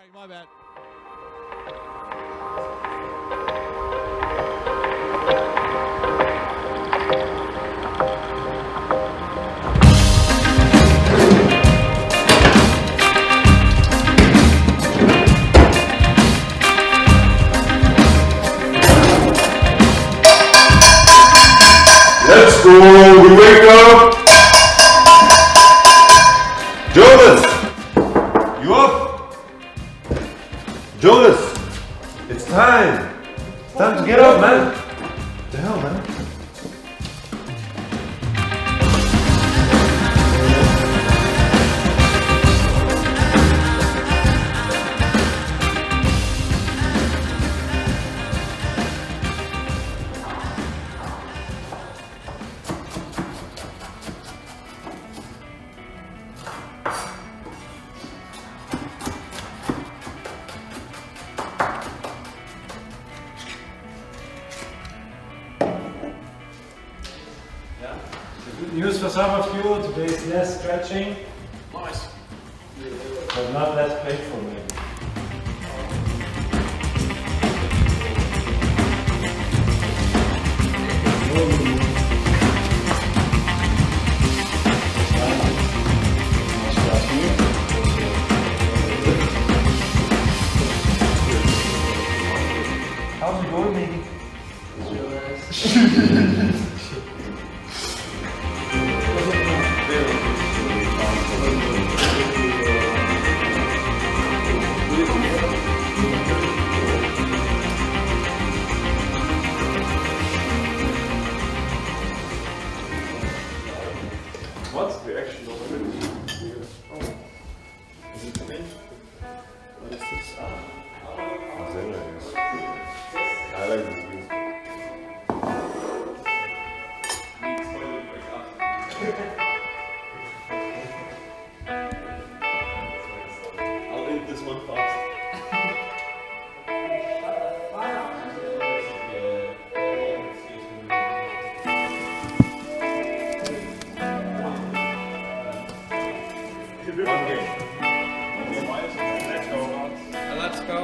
Sorry, my bad. Let's go, we wake up! Jonas! You up? Jonas! It's time! It's time to get up, man! What the hell, man? Good news for some of you, today is less stretching. Nice. But not less painful maybe. How's it going, maybe? What's the action of it? Oh. Is it finished? What is this? Very nice. I like this game. I'll eat this one fast. Let's go.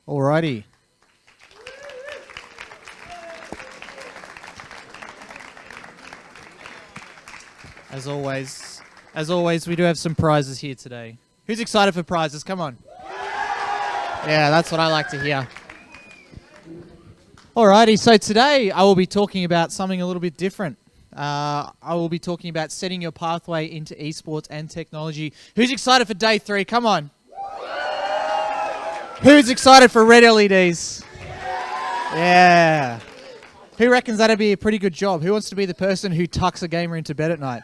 Alrighty. As always, we do have some prizes here today. Who's excited for prizes? Come on. Yeah, that's what I like to hear. Alrighty, so today I will be talking about something a little bit different. I will be talking about setting your pathway into esports and technology. Who's excited for day 3? Come on. Who's excited for red LEDs? Yeah. Who reckons that'd be a pretty good job? Who wants to be the person who tucks a gamer into bed at night?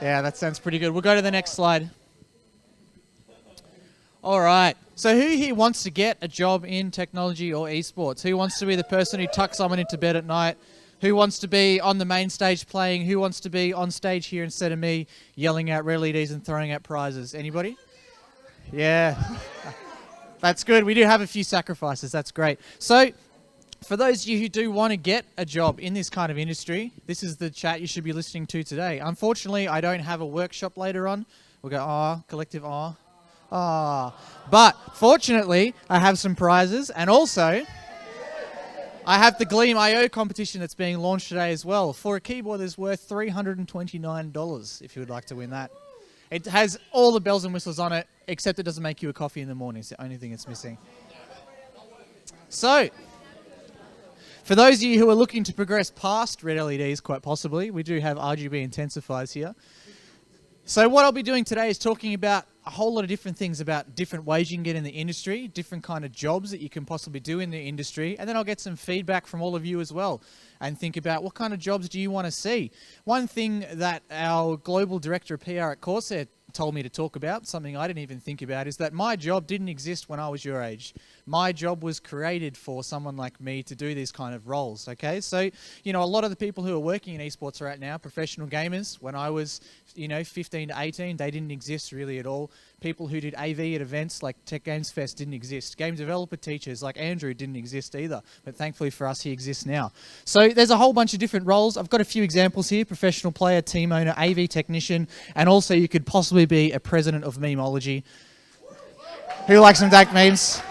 Yeah, that sounds pretty good. We'll go to the next slide. All right. So who here wants to get a job in technology or esports? Who wants to be the person who tucks someone into bed at night? Who wants to be on the main stage playing? Who wants to be on stage here instead of me yelling out red LEDs and throwing out prizes? Anybody? Yeah. That's good. We do have a few sacrifices. That's great. So for those of you who do want to get a job in this kind of industry, this is the chat you should be listening to today. Unfortunately, I don't have a workshop later on. We'll go, collective, But fortunately, I have some prizes, and also I have the Gleam IO competition that's being launched today as well for a keyboard that's worth $329 if you would like to win that. It has all the bells and whistles on it, except it doesn't make you a coffee in the morning. It's the only thing it's missing. So, for those of you who are looking to progress past red LEDs, quite possibly, we do have RGB intensifiers here. So what I'll be doing today is talking about a whole lot of different things about different ways you can get in the industry, different kind of jobs that you can possibly do in the industry, and then I'll get some feedback from all of you as well and think about what kind of jobs do you want to see. One thing that our global director of PR at Corsair told me to talk about, something I didn't even think about, is that my job didn't exist when I was your age. My job was created for someone like me to do these kind of roles, okay? So, you know, a lot of the people who are working in esports right now, professional gamers, when I was, 15 to 18, they didn't exist really at all. People who did AV at events like Tech Games Fest didn't exist. Game developer teachers like Andrew didn't exist either, but thankfully for us, he exists now. So there's a whole bunch of different roles. I've got a few examples here: professional player, team owner, AV technician, and also you could possibly be a president of memeology. Who likes some dank memes?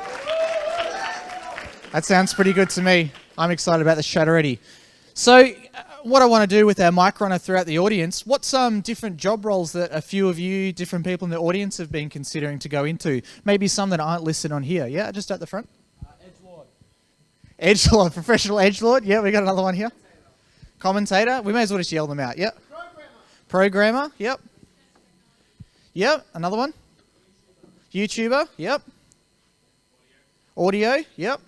That sounds pretty good to me. I'm excited about the chat already. So what I want to do with our mic runner throughout the audience, what's some different job roles that a few of you, different people in the audience have been considering to go into? Maybe some that aren't listed on here. Yeah, just at the front. Edgelord. Edgelord, professional edgelord. Yeah, we got another one here. Commentator. We may as well just yell them out. Yep. Programmer. Yep. Yep. Another one. YouTuber. Yep. Audio. Yep.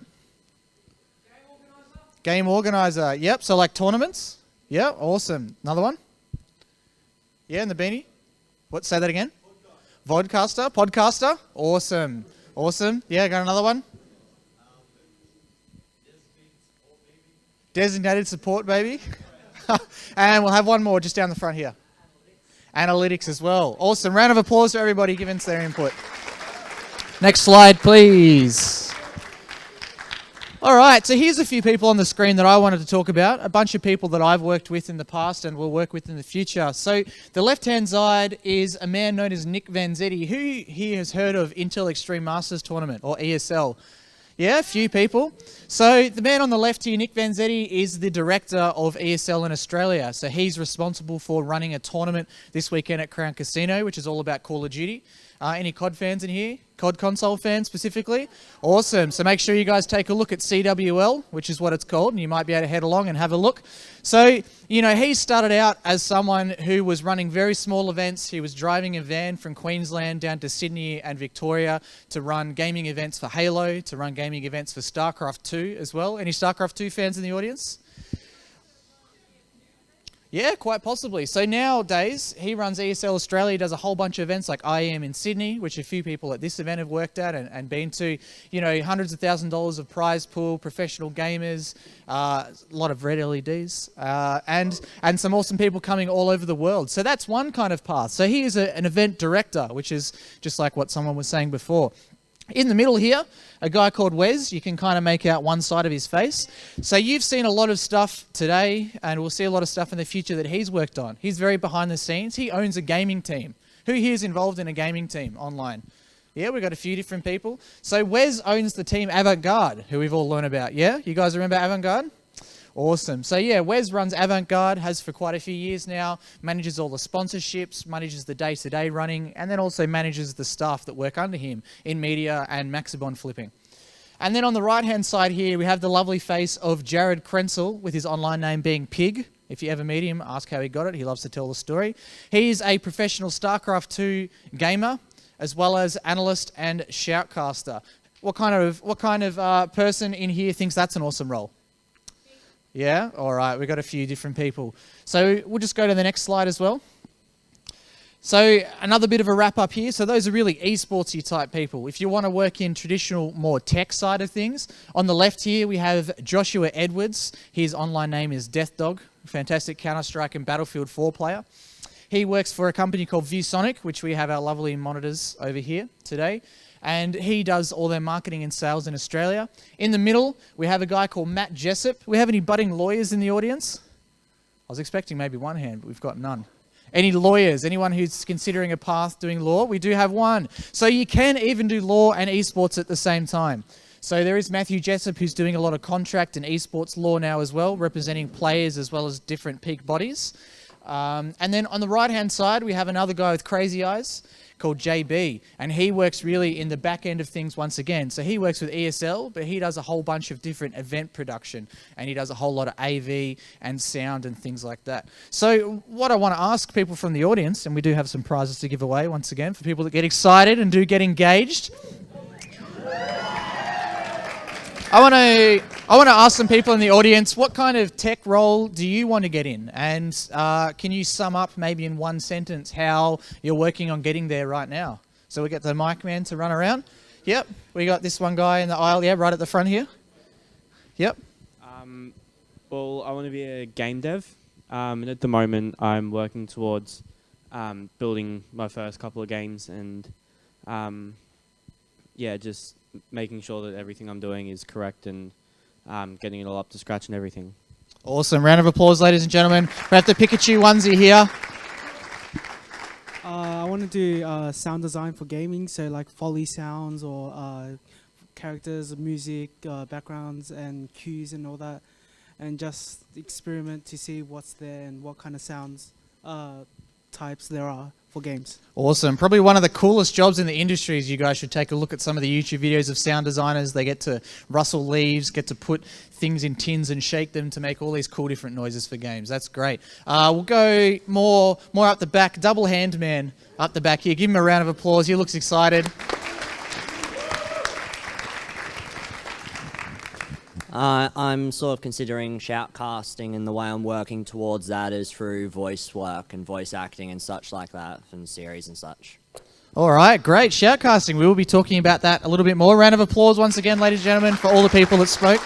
Game organizer. Yep. So like tournaments. Yeah. Awesome. Another one. Yeah, in the beanie. What? Say that again. Vodcaster. Podcaster. Awesome. Awesome. Yeah. Got another one. Designated support baby. And we'll have one more just down the front here. Analytics as well. Awesome. Round of applause for everybody giving us their input. Next slide, please. All right, so here's a few people on the screen that I wanted to talk about, a bunch of people that I've worked with in the past and will work with in the future. So the left-hand side is a man known as Nick Vanzetti. Who here has heard of Intel Extreme Masters Tournament, or ESL? Yeah, a few people. So the man on the left here, Nick Vanzetti, is the director of ESL in Australia. So he's responsible for running a tournament this weekend at Crown Casino, which is all about Call of Duty. Any COD fans in here? COD console fans specifically? Awesome. So make sure you guys take a look at CWL, which is what it's called, and you might be able to head along and have a look. So, he started out as someone who was running very small events. He was driving a van from Queensland down to Sydney and Victoria to run gaming events for Halo, to run gaming events for StarCraft 2 as well. Any StarCraft 2 fans in the audience? Yeah, quite possibly. So nowadays, he runs ESL Australia, does a whole bunch of events like IEM in Sydney, which a few people at this event have worked at and been to. Hundreds of $1,000s of prize pool, professional gamers, a lot of red LEDs, and some awesome people coming all over the world. So that's one kind of path. So he is an event director, which is just like what someone was saying before. In the middle here, a guy called Wes. You can kind of make out one side of his face. So you've seen a lot of stuff today, and we'll see a lot of stuff in the future that he's worked on. He's very behind the scenes. He owns a gaming team. Who here is involved in a gaming team online? Yeah, we've got a few different people. So Wes owns the team Avant-Garde, who we've all learned about. Yeah, you guys remember Avant-Garde? Awesome. So yeah, Wes runs Avant-Garde, has for quite a few years now, manages all the sponsorships, manages the day-to-day running, and then also manages the staff that work under him in media and Maxibon flipping. And then on the right-hand side here, we have the lovely face of Jared Krenzel, with his online name being Pig. If you ever meet him, ask how he got it. He loves to tell the story. He's a professional StarCraft 2 gamer, as well as analyst and shoutcaster. What kind of person in here thinks that's an awesome role? Yeah? All right, we've got a few different people. So we'll just go to the next slide as well. So another bit of a wrap up here. So those are really esportsy type people. If you want to work in traditional, more tech side of things, on the left here we have Joshua Edwards. His online name is DeathDog, fantastic Counter-Strike and Battlefield 4 player. He works for a company called ViewSonic, which we have our lovely monitors over here today. And he does all their marketing and sales in Australia. In the middle, we have a guy called Matt Jessup. We have any budding lawyers in the audience? I was expecting maybe one hand, but we've got none. Any lawyers? Anyone who's considering a path doing law? We do have one. So you can even do law and esports at the same time. So there is Matthew Jessup, who's doing a lot of contract and esports law now as well, representing players as well as different peak bodies. And then on the right-hand side, we have another guy with crazy eyes called JB, and he works really in the back end of things once again. So he works with ESL, but he does a whole bunch of different event production, and he does a whole lot of AV and sound and things like that. So what I want to ask people from the audience, and we do have some prizes to give away once again for people that get excited and do get engaged. I want to ask some people in the audience, what kind of tech role do you want to get in? And can you sum up maybe in one sentence how you're working on getting there right now? So we get the mic man to run around. Yep, we got this one guy in the aisle, yeah, right at the front here. Yep. Well, I want to be a game dev. And at the moment, I'm working towards building my first couple of games and, yeah, just making sure that everything I'm doing is correct and getting it all up to scratch and everything. Awesome. Round of applause, ladies and gentlemen. We have the Pikachu onesie here. I want to do sound design for gaming, so like Foley sounds or characters, music, backgrounds and cues and all that, and just experiment to see what's there and what kind of sounds types there are for games. Awesome. Probably one of the coolest jobs in the industry is you guys should take a look at some of the YouTube videos of sound designers. They get to rustle leaves, get to put things in tins and shake them to make all these cool different noises for games. That's great. We'll go more up the back. Double hand man up the back here. Give him a round of applause. He looks excited. I'm sort of considering shoutcasting, and the way I'm working towards that is through voice work and voice acting and such like that from series and such. All right, great. Shoutcasting. We will be talking about that a little bit more. Round of applause once again, ladies and gentlemen, for all the people that spoke.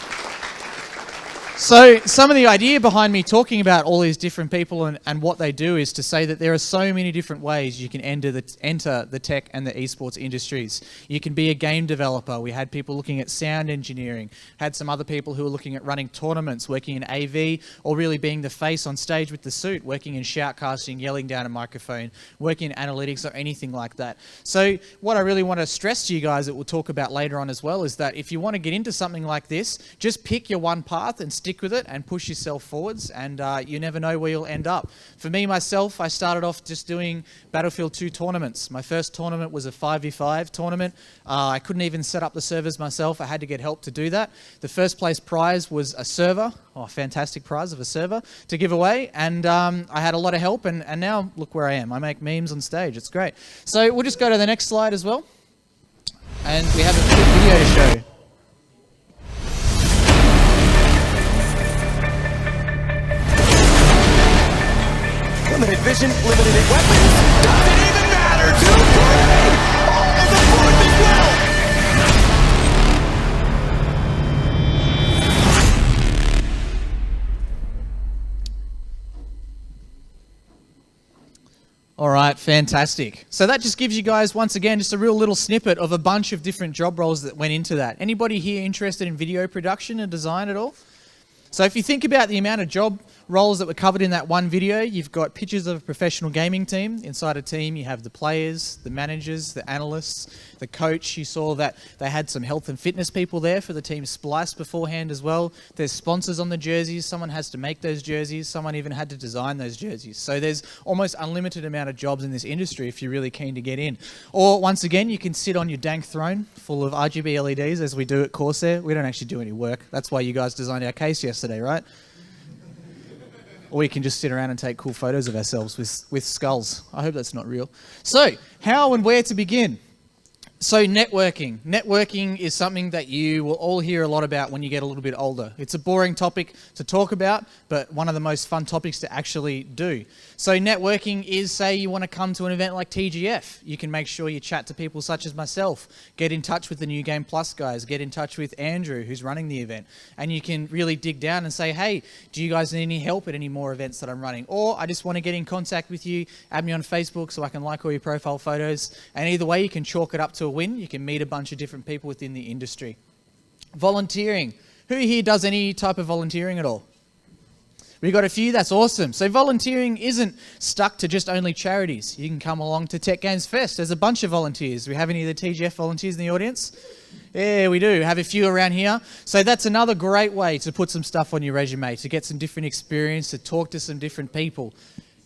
So some of the idea behind me talking about all these different people and what they do is to say that there are so many different ways you can enter the tech and the esports industries. You can be a game developer. We had people looking at sound engineering, had some other people who were looking at running tournaments, working in AV, or really being the face on stage with the suit, working in shoutcasting, yelling down a microphone, working in analytics or anything like that. So what I really want to stress to you guys that we'll talk about later on as well is that if you want to get into something like this, just pick your one path and stick with it and push yourself forwards, and you never know where you'll end up. For me, myself, I started off just doing Battlefield 2 tournaments. My first tournament was a 5v5 tournament. I couldn't even set up the servers myself. I had to get help to do that. The first place prize was a server, a fantastic prize of a server to give away, and I had a lot of help, and now look where I am. I make memes on stage. It's great. So we'll just go to the next slide as well, and we have a quick video to show. Limited vision, limited weapons. Doesn't even matter to play. All the fourth as well. All right, fantastic. So that just gives you guys, once again, just a real little snippet of a bunch of different job roles that went into that. Anybody here interested in video production and design at all? So if you think about the amount of job roles that were covered in that one video, you've got pictures of a professional gaming team. Inside a team, you have the players, the managers, the analysts, the coach. You saw that they had some health and fitness people there for the team Splice beforehand as well. There's sponsors on the jerseys. Someone has to make those jerseys. Someone even had to design those jerseys. So there's almost unlimited amount of jobs in this industry if you're really keen to get in. Or once again, you can sit on your dank throne full of RGB LEDs as we do at Corsair. We don't actually do any work. That's why you guys designed our case yesterday, right? Or we can just sit around and take cool photos of ourselves with skulls. I hope that's not real. So, how and where to begin? So networking. Networking is something that you will all hear a lot about when you get a little bit older. It's a boring topic to talk about, but one of the most fun topics to actually do. So networking is, say you want to come to an event like TGF. You can make sure you chat to people such as myself, get in touch with the New Game Plus guys, get in touch with Andrew, who's running the event, and you can really dig down and say, hey, do you guys need any help at any more events that I'm running? Or I just want to get in contact with you, add me on Facebook so I can like all your profile photos. And either way, you can chalk it up to a win. You can meet a bunch of different people within the industry. Volunteering. Who here does any type of volunteering at all? We've got a few, that's awesome. So volunteering isn't stuck to just only charities. You can come along to Tech Games Fest. There's a bunch of volunteers. We have any of the TGF volunteers in the audience? Yeah, we do. Have a few around here. So that's another great way to put some stuff on your resume, to get some different experience, to talk to some different people.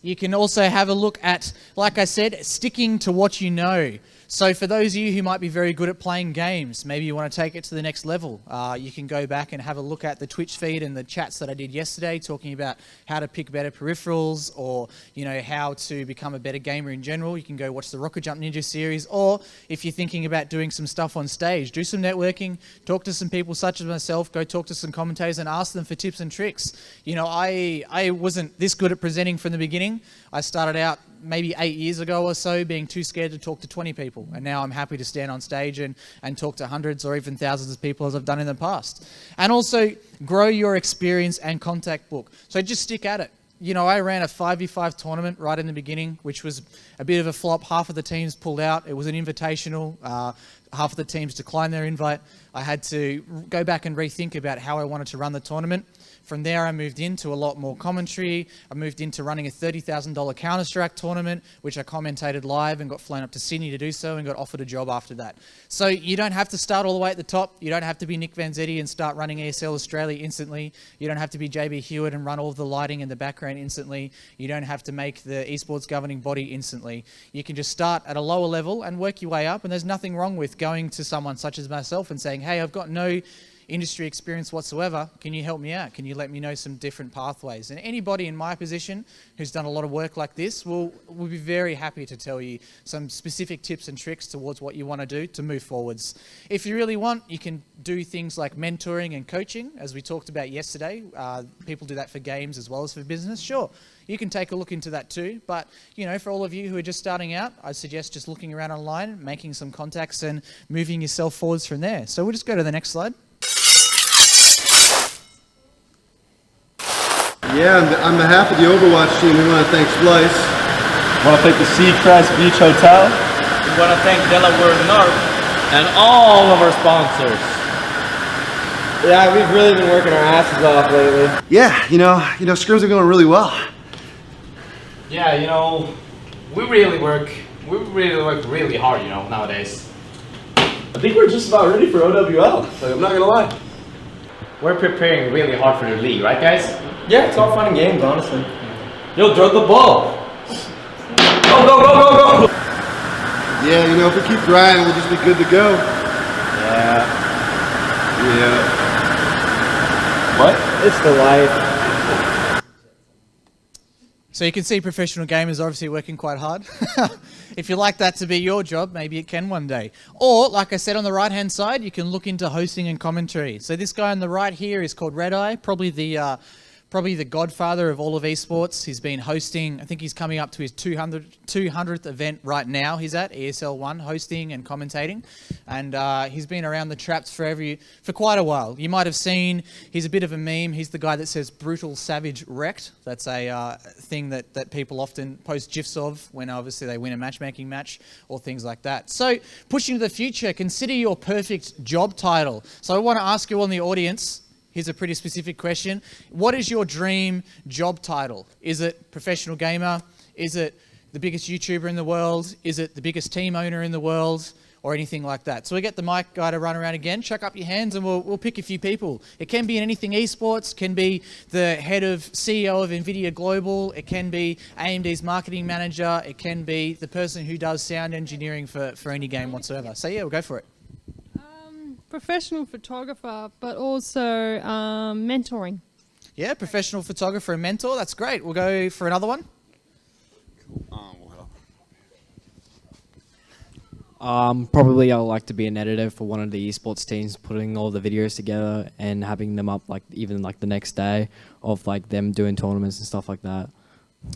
You can also have a look at, like I said, sticking to what you know. So for those of you who might be very good at playing games, maybe you want to take it to the next level, you can go back and have a look at the Twitch feed and the chats that I did yesterday talking about how to pick better peripherals, or how to become a better gamer in general. You can go watch the Rocket Jump Ninja series, or if you're thinking about doing some stuff on stage, do some networking, talk to some people such as myself, go talk to some commentators and ask them for tips and tricks. I wasn't this good at presenting from the beginning. I started out maybe 8 years ago or so being too scared to talk to 20 people, and now I'm happy to stand on stage and talk to hundreds or even thousands of people as I've done in the past. And also grow your experience and contact book. So just stick at it. I ran a 5v5 tournament right in the beginning, which was a bit of a flop. Half of the teams pulled out. It was an invitational. Half of the teams declined their invite. I had to go back and rethink about how I wanted to run the tournament. From there, I moved into a lot more commentary. I moved into running a $30,000 Counter-Strike tournament, which I commentated live and got flown up to Sydney to do so and got offered a job after that. So you don't have to start all the way at the top. You don't have to be Nick Vanzetti and start running ESL Australia instantly. You don't have to be JB Hewitt and run all of the lighting in the background instantly. You don't have to make the esports governing body instantly. You can just start at a lower level and work your way up, and there's nothing wrong with going to someone such as myself and saying, hey, I've got no industry experience whatsoever. Can you help me out? Can you let me know some different pathways? And anybody in my position who's done a lot of work like this will be very happy to tell you some specific tips and tricks towards what you want to do to move forwards. If you really want, you can do things like mentoring and coaching, as we talked about yesterday. People do that for games as well as for business. Sure, you can take a look into that too. But, for all of you who are just starting out, I suggest just looking around online, making some contacts and moving yourself forwards from there. So we'll just go to the next slide. Yeah, on behalf of the Overwatch team, we want to thank Splice. I want to thank the Seacrest Beach Hotel. We want to thank Delaware North and all of our sponsors. Yeah, we've really been working our asses off lately. Yeah, scrims are going really well. Yeah, we really work really hard, nowadays. I think we're just about ready for OWL, so I'm not going to lie. We're preparing really hard for the league, right guys? Yeah, it's all fun and games, honestly. Yo, throw the ball! Go! Yeah, if we keep grinding, we'll just be good to go. Yeah. What? It's the life. So you can see professional gamers obviously working quite hard. If you like that to be your job, maybe it can one day. Or, like I said on the right-hand side, you can look into hosting and commentary. So this guy on the right here is called RedEye, probably the godfather of all of esports. He's been hosting, I think he's coming up to his 200th event right now. He's at ESL 1 hosting and commentating, and he's been around the traps for quite a while. You might have seen, he's a bit of a meme. He's the guy that says brutal savage wrecked. That's a thing that people often post gifs of when obviously they win a matchmaking match or things like that. So pushing to the future, consider your perfect job title. So I want to ask you all in the audience, Here's a pretty specific question. What is your dream job title? Is it professional gamer? Is it the biggest YouTuber in the world? Is it the biggest team owner in the world? Or anything like that. So we get the mic guy to run around again. Chuck up your hands and we'll pick a few people. It can be in anything esports, can be the head of CEO of NVIDIA Global, it can be AMD's marketing manager, it can be the person who does sound engineering for any game whatsoever. So yeah, we'll go for it. Professional photographer, but also mentoring. Yeah, professional photographer and mentor, that's great. We'll go for another one. Probably I'd like to be an editor for one of the esports teams, putting all the videos together and having them up even the next day of them doing tournaments and stuff like that.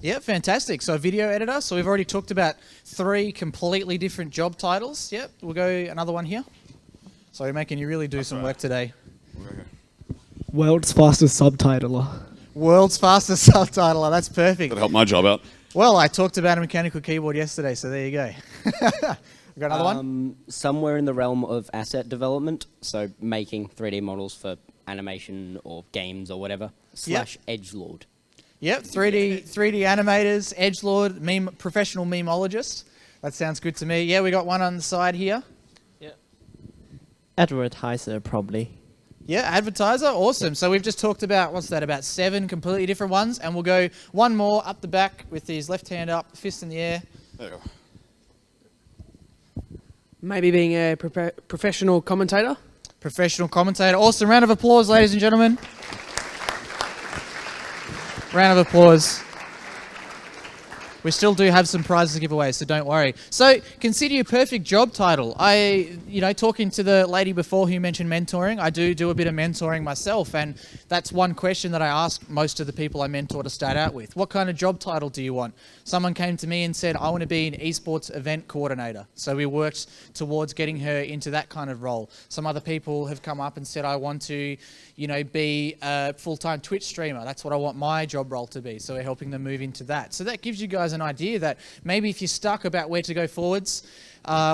Yeah, fantastic. So video editor. So we've already talked about 3 completely different job titles. Yep, we'll go another one here. Sorry, making you really do some work today. World's fastest subtitler. World's fastest subtitler. That's perfect. That'll help my job out. Well, I talked about a mechanical keyboard yesterday, so there you go. We got another one? Somewhere in the realm of asset development, so making 3D models for animation or games or whatever, slash edgelord. Yep, 3D animators, edgelord, professional memeologist. That sounds good to me. Yeah, we got one on the side here. Yeah. Advertiser, probably. Yeah, advertiser, awesome. So we've just talked about, what's that, about 7 completely different ones, and we'll go one more up the back with his left hand up, fist in the air. There you go. Maybe being a professional commentator. Professional commentator. Awesome. Round of applause, ladies and gentlemen. Round of applause. We still do have some prizes to give away, so don't worry. So, consider your perfect job title. Talking to the lady before who mentioned mentoring, I do a bit of mentoring myself, and that's one question that I ask most of the people I mentor to start out with. What kind of job title do you want? Someone came to me and said, I want to be an esports event coordinator. So we worked towards getting her into that kind of role. Some other people have come up and said, I want to, be a full-time Twitch streamer. That's what I want my job role to be. So we're helping them move into that. So that gives you guys an idea that maybe if you're stuck about where to go forwards,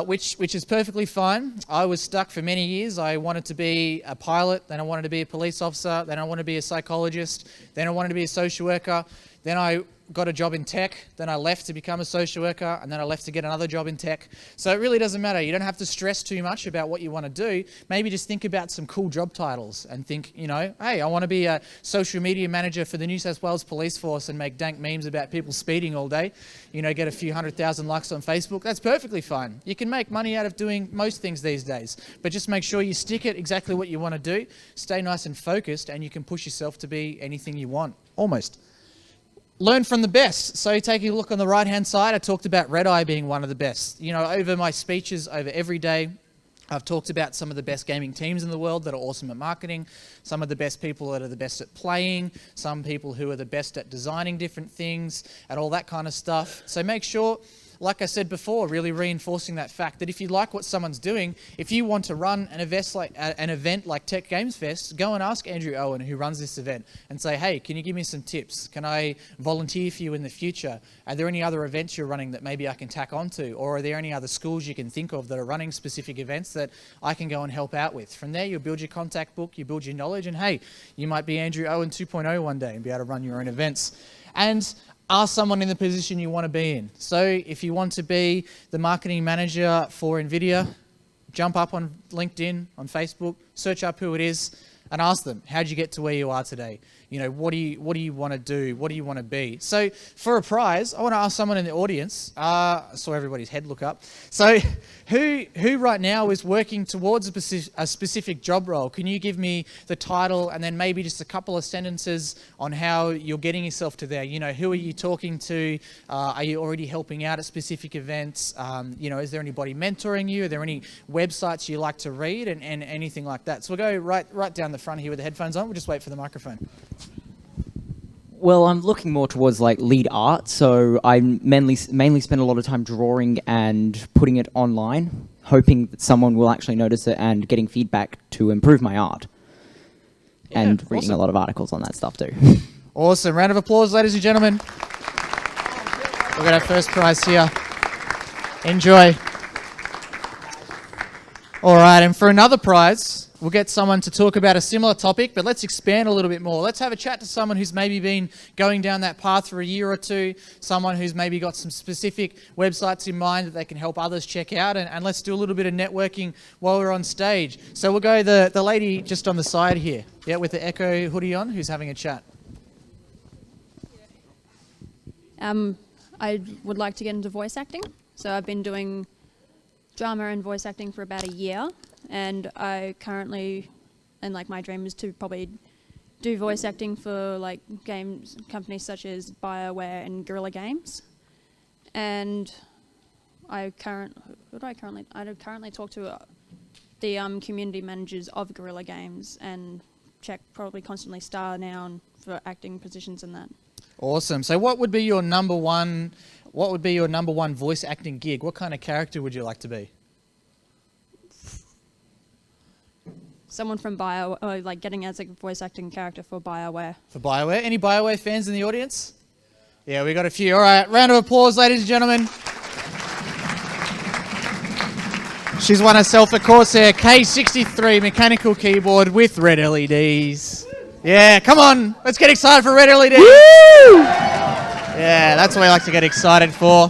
which is perfectly fine. I was stuck for many years. I wanted to be a pilot, then I wanted to be a police officer, then I wanted to be a psychologist, then I wanted to be a social worker, then I got a job in tech, then I left to become a social worker, and then I left to get another job in tech. So it really doesn't matter. You don't have to stress too much about what you want to do. Maybe just think about some cool job titles and think, hey, I want to be a social media manager for the New South Wales Police Force and make dank memes about people speeding all day, get a few 100,000 likes on Facebook. That's perfectly fine. You can make money out of doing most things these days, but just make sure you stick at exactly what you want to do, stay nice and focused, and you can push yourself to be anything you want, almost. Learn from the best. So taking a look on the right-hand side, I talked about RedEye being one of the best. Over my speeches, over every day, I've talked about some of the best gaming teams in the world that are awesome at marketing, some of the best people that are the best at playing, some people who are the best at designing different things, and all that kind of stuff. So make sure, like I said before, really reinforcing that fact that if you like what someone's doing, if you want to run an event like Tech Games Fest, go and ask Andrew Owen, who runs this event, and say, hey, can you give me some tips? Can I volunteer for you in the future? Are there any other events you're running that maybe I can tack onto? Or are there any other schools you can think of that are running specific events that I can go and help out with? From there, you'll build your contact book, you build your knowledge, and hey, you might be Andrew Owen 2.0 one day and be able to run your own events. And are someone in the position you want to be in. So if you want to be the marketing manager for NVIDIA, jump up on LinkedIn, on Facebook, search up who it is, and ask them, how'd you get to where you are today? What do you want to do? What do you want to be? So for a prize, I want to ask someone in the audience, I saw everybody's head look up. So who right now is working towards a specific job role? Can you give me the title and then maybe just a couple of sentences on how you're getting yourself to there? Who are you talking to? Are you already helping out at specific events? Is there anybody mentoring you? Are there any websites you like to read and anything like that? So we'll go right down the front here with the headphones on. We'll just wait for the microphone. Well, I'm looking more towards lead art, so I mainly spend a lot of time drawing and putting it online, hoping that someone will actually notice it and getting feedback to improve my art. Yeah, and reading a lot of articles on that stuff too. Awesome. Round of applause, ladies and gentlemen. We've got our first prize here. Enjoy. All right, and for another prize, we'll get someone to talk about a similar topic, but let's expand a little bit more. Let's have a chat to someone who's maybe been going down that path for a year or two, someone who's maybe got some specific websites in mind that they can help others check out, and let's do a little bit of networking while we're on stage. So we'll go the lady just on the side here, yeah, with the Echo hoodie on, who's having a chat. I would like to get into voice acting. So I've been doing drama and voice acting for about a year, and I currently, and like my dream is to probably do voice acting for like games companies such as BioWare and Guerrilla Games. And I currently talk to the community managers of Guerrilla Games and check probably constantly star now for acting positions in that. Awesome. So what would be your number one voice acting gig? What kind of character would you like to be? Someone from like getting as a voice acting character for BioWare. For BioWare? Any BioWare fans in the audience? Yeah, we got a few. All right, round of applause, ladies and gentlemen. She's won herself a Corsair K63 mechanical keyboard with red LEDs. Yeah, come on. Let's get excited for red LEDs. Woo! Yeah, that's what we like to get excited for.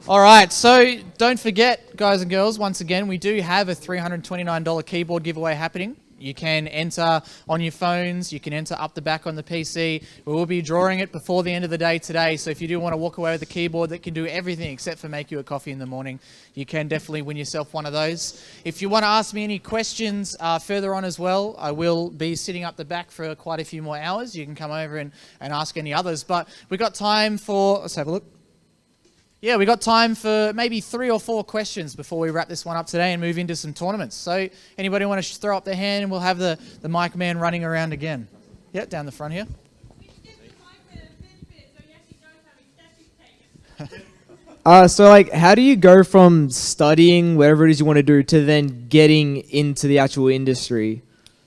All right, so don't forget, guys and girls, once again, we do have a $329 keyboard giveaway happening. You can enter on your phones, you can enter up the back on the PC. We will be drawing it before the end of the day today, so if you do want to walk away with a keyboard that can do everything except for make you a coffee in the morning, you can definitely win yourself one of those. If you want to ask me any questions further on as well, I will be sitting up the back for quite a few more hours. You can come over and ask any others, but we've got time for, let's have a look. Yeah, we got time for maybe 3 or 4 questions before we wrap this one up today and move into some tournaments. So anybody want to throw up their hand and we'll have the mic man running around again. Yeah, down the front here. So like, how do you go from studying whatever it is you want to do to then getting into the actual industry?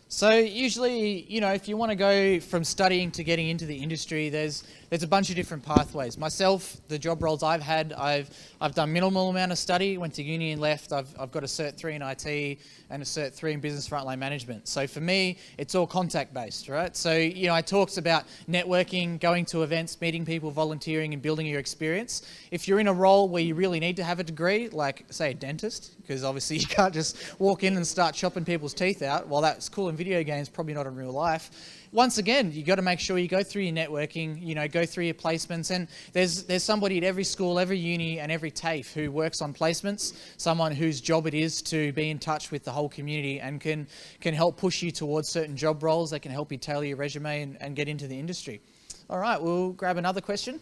So usually, you know, if you want to go from studying to getting into the industry, there's a bunch of different pathways. Myself, the job roles I've had, I've done minimal amount of study, went to uni and left. I've got a Cert 3 in IT and a Cert 3 in Business Frontline Management. So for me, it's all contact based, right? So, you know, I talked about networking, going to events, meeting people, volunteering and building your experience. If you're in a role where you really need to have a degree, like say a dentist, because obviously you can't just walk in and start chopping people's teeth out. While that's cool in video games, probably not in real life. Once again, you got to make sure you go through your networking, you know, go through your placements, and there's somebody at every school, every uni and every TAFE who works on placements, someone whose job it is to be in touch with the whole community and can help push you towards certain job roles. They can help you tailor your resume and get into the industry. All right, we'll grab another question.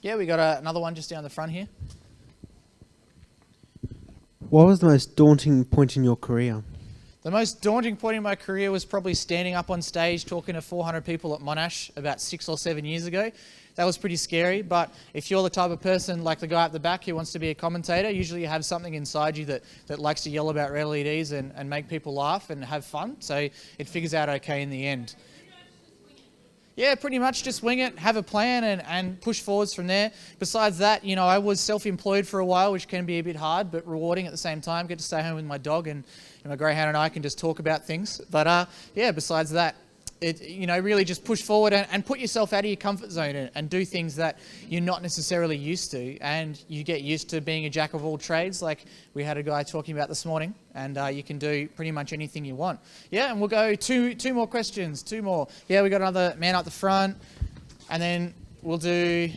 Yeah, we got another one just down the front here. What was the most daunting point in your career? The most daunting point in my career was probably standing up on stage talking to 400 people at Monash about 6 or 7 years ago. That was pretty scary, but if you're the type of person like the guy at the back who wants to be a commentator, usually you have something inside you that likes to yell about red LEDs and make people laugh and have fun, so it figures out okay in the end. Yeah, pretty much just wing it, have a plan and push forwards from there. Besides that, you know, I was self-employed for a while, which can be a bit hard, but rewarding at the same time. Get to stay home with my dog and my greyhound and I can just talk about things. But yeah, besides that, you know, really just push forward and put yourself out of your comfort zone and do things that you're not necessarily used to. And you get used to being a jack of all trades, like we had a guy talking about this morning, and you can do pretty much anything you want. Yeah, and we'll go two more questions, 2 more. Yeah, we got another man up the front, and then we'll do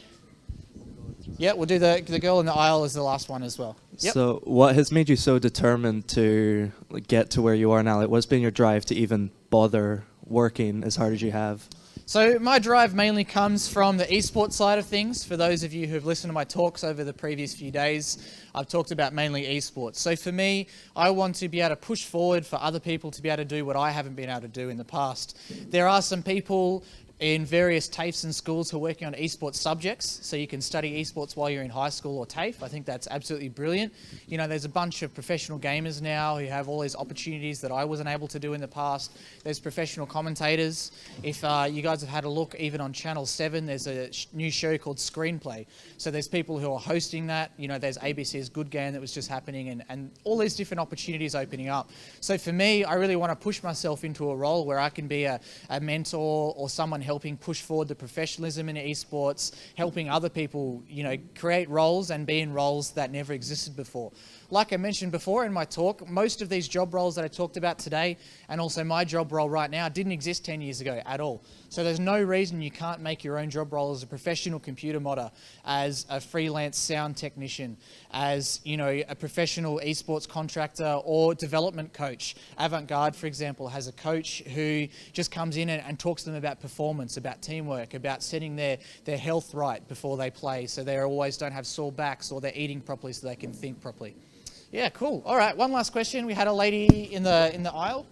the girl in the aisle as the last one as well. Yep. So what has made you so determined to get to where you are now? Like, what's been your drive to even bother working as hard as you have? So my drive mainly comes from the esports side of things. For those of you who've listened to my talks over the previous few days, I've talked about mainly esports. So for me, I want to be able to push forward for other people to be able to do what I haven't been able to do in the past. There are some people in various TAFEs and schools who are working on esports subjects, so you can study esports while you're in high school or TAFE. I think that's absolutely brilliant. You know, there's a bunch of professional gamers now who have all these opportunities that I wasn't able to do in the past. There's professional commentators. If you guys have had a look, even on Channel 7, there's a new show called Screenplay. So there's people who are hosting that. You know, there's ABC's Good Game that was just happening, and all these different opportunities opening up. So for me, I really want to push myself into a role where I can be a mentor or someone helping push forward the professionalism in esports, helping other people, you know, create roles and be in roles that never existed before. Like I mentioned before in my talk, most of these job roles that I talked about today, and also my job role right now, didn't exist 10 years ago at all. So there's no reason you can't make your own job role as a professional computer modder, as a freelance sound technician, as, you know, a professional esports contractor or development coach. Avant-Garde, for example, has a coach who just comes in and talks to them about performance, about teamwork, about setting their health right before they play, so they always don't have sore backs, or they're eating properly so they can think properly. Yeah, cool. All right, one last question. We had a lady in the aisle.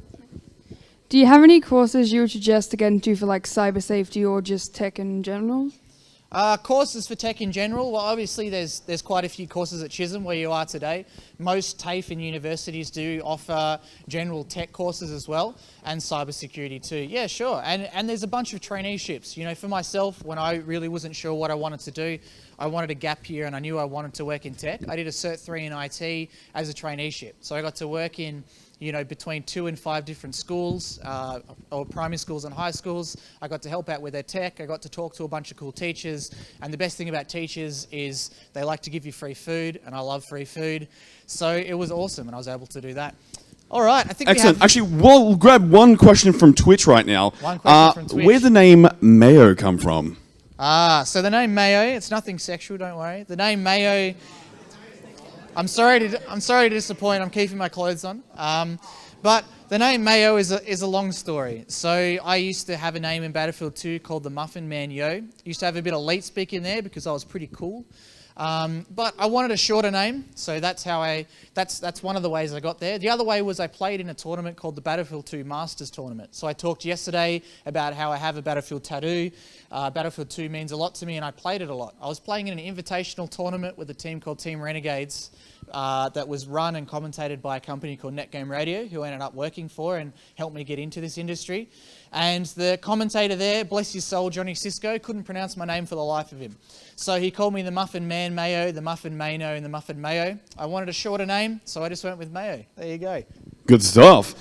Do you have any courses you would suggest to get into for like cyber safety or just tech in general? Courses for tech in general, well, obviously there's quite a few courses at Chisholm where you are today. Most TAFE and universities do offer general tech courses as well, and cybersecurity too. Yeah, sure. And there's a bunch of traineeships. You know, for myself, when I really wasn't sure what I wanted to do, I wanted a gap year and I knew I wanted to work in tech. I did a Cert 3 in IT as a traineeship. So I got to work in, you know, between 2 and 5 different schools, or primary schools and high schools. I got to help out with their tech. I got to talk to a bunch of cool teachers. And the best thing about teachers is they like to give you free food, and I love free food. So it was awesome, and I was able to do that. All right, I think excellent. we have... Actually, we'll grab one question from Twitch right now. One question from Twitch. Where'd the name Mayo come from? So the name Mayo, it's nothing sexual, don't worry. The name Mayo... I'm sorry to disappoint. I'm keeping my clothes on. But the name Mayo is a long story. So I used to have a name in Battlefield 2 called the Muffin Man Yo. Used to have a bit of leet speak in there because I was pretty cool. But I wanted a shorter name, so that's one of the ways I got there. The other way was I played in a tournament called the Battlefield 2 Masters Tournament. So I talked yesterday about how I have a Battlefield tattoo. Battlefield 2 means a lot to me, and I played it a lot. I was playing in an invitational tournament with a team called Team Renegades that was run and commentated by a company called Netgame Radio, who I ended up working for and helped me get into this industry. And the commentator there, bless his soul, Johnny Cisco, couldn't pronounce my name for the life of him. So he called me the Muffin Man Mayo, the Muffin Mayno, and the Muffin Mayo. I wanted a shorter name, so I just went with Mayo. There you go. Good stuff.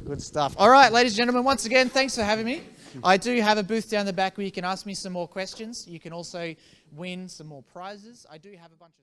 Good stuff. All right, ladies and gentlemen, once again, thanks for having me. I do have a booth down the back where you can ask me some more questions. You can also win some more prizes. I do have a bunch of...